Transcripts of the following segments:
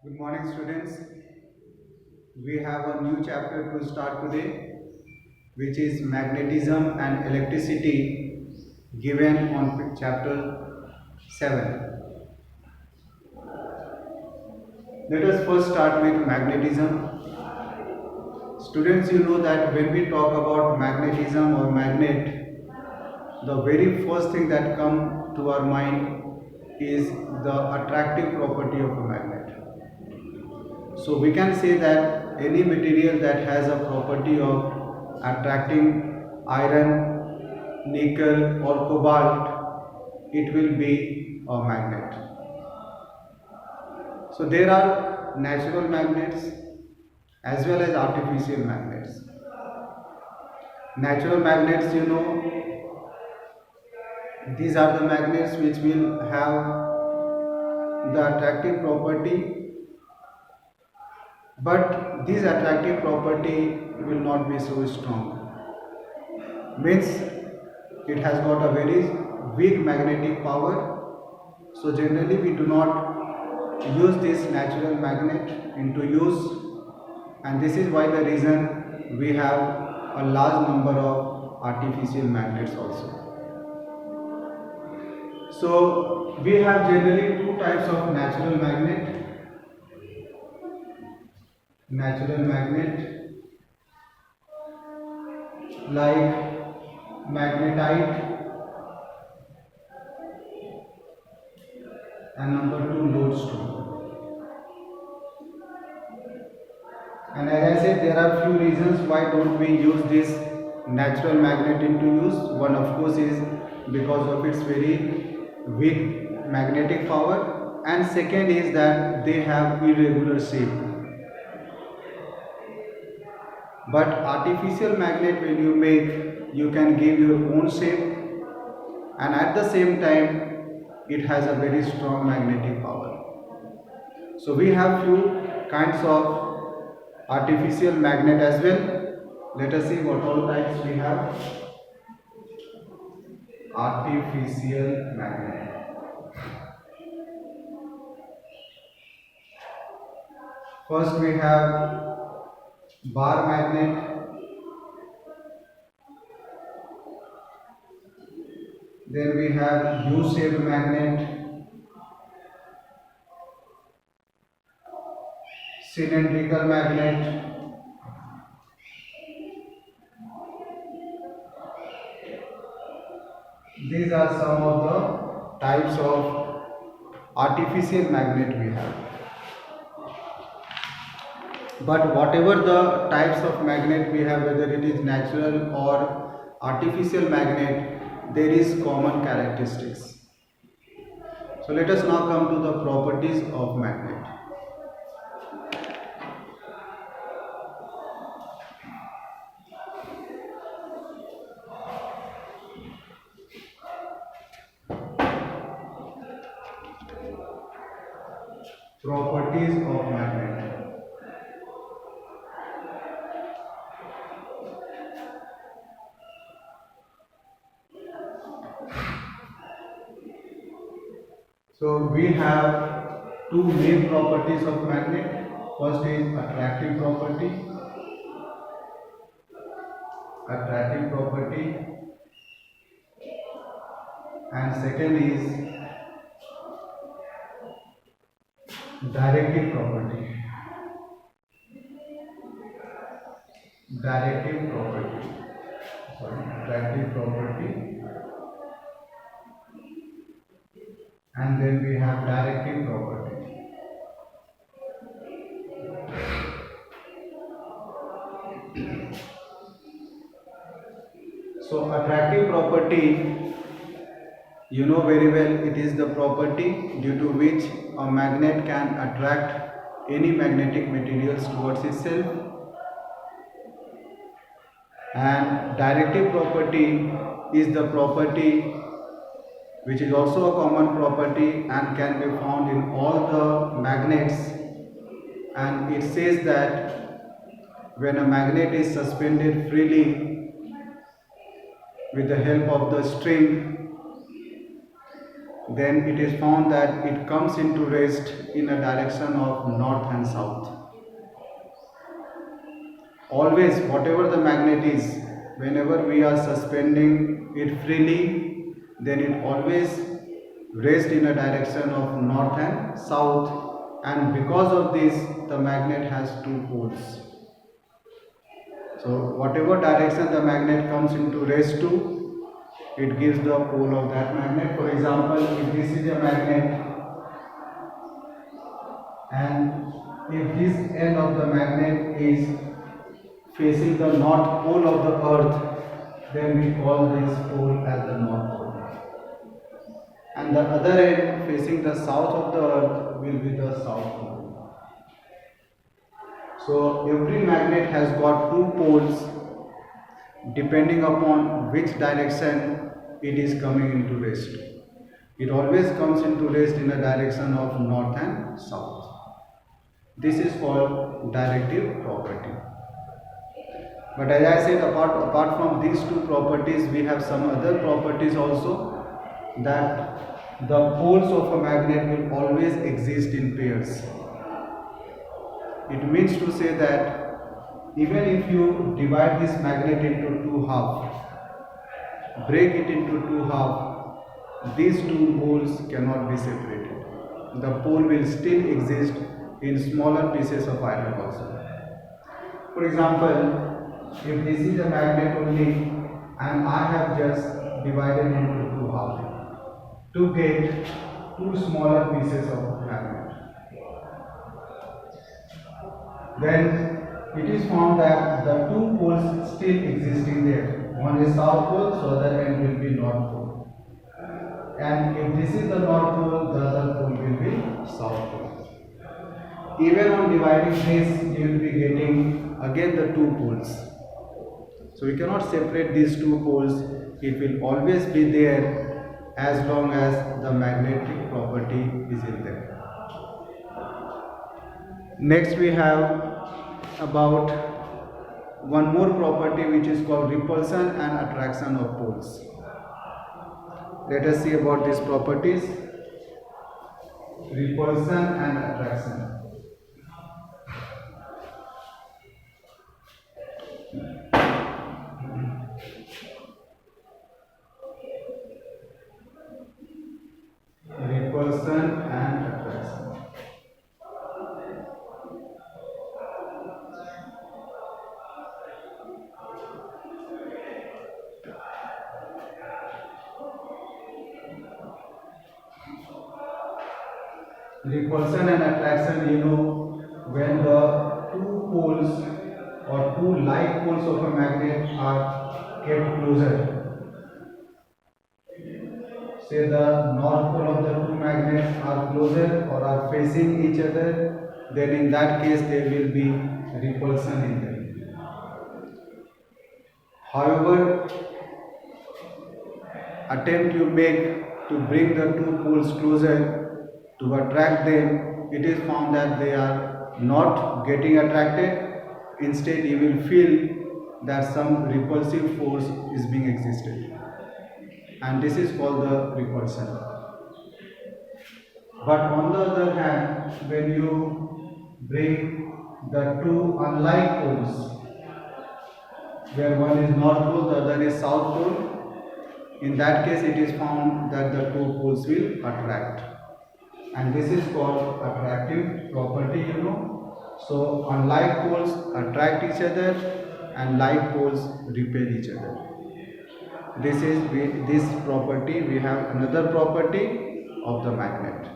Good morning, students. We have a new chapter to start today, which is magnetism and electricity, given on chapter 7. Let us first start with magnetism. Students, you know that when we talk about magnetism or magnet, the very first thing that comes to our mind is the attractive property of a magnet. So we can say that any material that has a property of attracting iron, nickel or cobalt, it will be a magnet. So there are natural magnets as well as artificial magnets. Natural magnets, these are the magnets which will have the attractive property, but this attractive property will not be so strong. Means it has got a very weak magnetic power. So generally we do not use this natural magnet into use, and this is why the reason we have a large number of artificial magnets also. So we have generally two types of natural magnet. Natural magnet like magnetite, and number two, lodestone. And as I said, there are few reasons why don't we use this natural magnet into use. One of course is because of its very weak magnetic power, and second is that they have irregular shape. But artificial magnet, when you make, you can give your own shape, and at the same time it has a very strong magnetic power. So we have few kinds of artificial magnet as well. Let us see what all types we have. Artificial magnet. First we have bar magnet, then we have U-shaped magnet, cylindrical magnet, these are some of the types of artificial magnet we have. But whatever the types of magnet we have, whether it is natural or artificial magnet, there is common characteristics. So let us now come to the properties of magnet. Properties of magnet. So we have two main properties of magnet. First is attractive property. Attractive property. And second is directive property. Directive property. Sorry, attractive property. And then we have directive property. So attractive property, you know very well, it is the property due to which a magnet can attract any magnetic materials towards itself. And directive property is the property which is also a common property and can be found in all the magnets, and it says that when a magnet is suspended freely with the help of the string, then it is found that it comes into rest in a direction of north and south. Always, whatever the magnet is, whenever we are suspending it freely, then it always rests in a direction of north and south, and because of this the magnet has two poles. So whatever direction the magnet comes into rest to, it gives the pole of that magnet. For example, if this is a magnet and if this end of the magnet is facing the north pole of the earth, then we call this pole as the north pole. And the other end facing the south of the earth will be the south pole. So every magnet has got two poles depending upon which direction it is coming into rest. It always comes into rest in a direction of north and south. This is called directive property. But as I said, apart from these two properties, we have some other properties also, that the poles of a magnet will always exist in pairs. It means to say that even if you divide this magnet into two halves, break it into two halves, these two poles cannot be separated. The pole will still exist in smaller pieces of iron also. For example, if this is a magnet only and I have just divided into two halves to get two smaller pieces of magnet, then it is found that the two poles still existing there. One is south pole, so the other end will be north pole. And if this is the north pole, the other pole will be south pole. Even on dividing this, you will be getting again the two poles. So we cannot separate these two poles. It will always be there as long as the magnetic property is in there. Next we have about one more property which is called repulsion and attraction of poles. Let us see about these properties. Repulsion and attraction. Repulsion and attraction. Repulsion and attraction, when the two poles or two like poles of a magnet are kept closer. Say the north pole of the two magnets are closer or are facing each other, then in that case there will be repulsion in them. However, attempt you make to bring the two poles closer to attract them, it is found that they are not getting attracted. Instead, you will feel that some repulsive force is being existed, and this is called the repulsion. But on the other hand, when you bring the two unlike poles, where one is north pole, the other is south pole, in that case it is found that the two poles will attract, and this is called attractive property. So unlike poles attract each other and like poles repel each other. This property. We have another property of the magnet.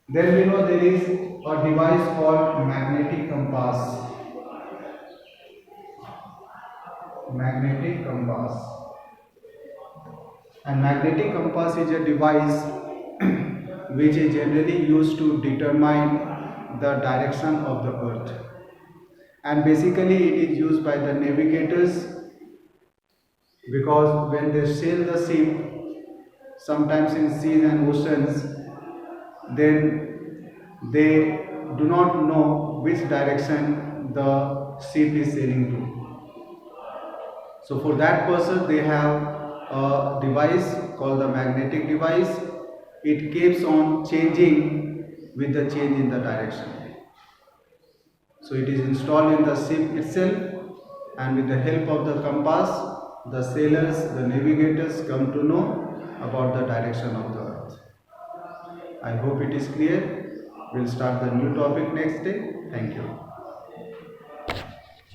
Then we know there is a device called magnetic compass. Magnetic compass. And magnetic compass is a device which is generally used to determine the direction of the earth. And basically it is used by the navigators, because when they sail the ship, sometimes in seas and oceans, then they do not know which direction the ship is sailing to. So for that purpose they have a device called the magnetic device. It keeps on changing with the change in the direction. So it is installed in the ship itself, and with the help of the compass, the sailors, the navigators come to know about the direction of the earth. I hope it is clear. We'll start the new topic next day. Thank you.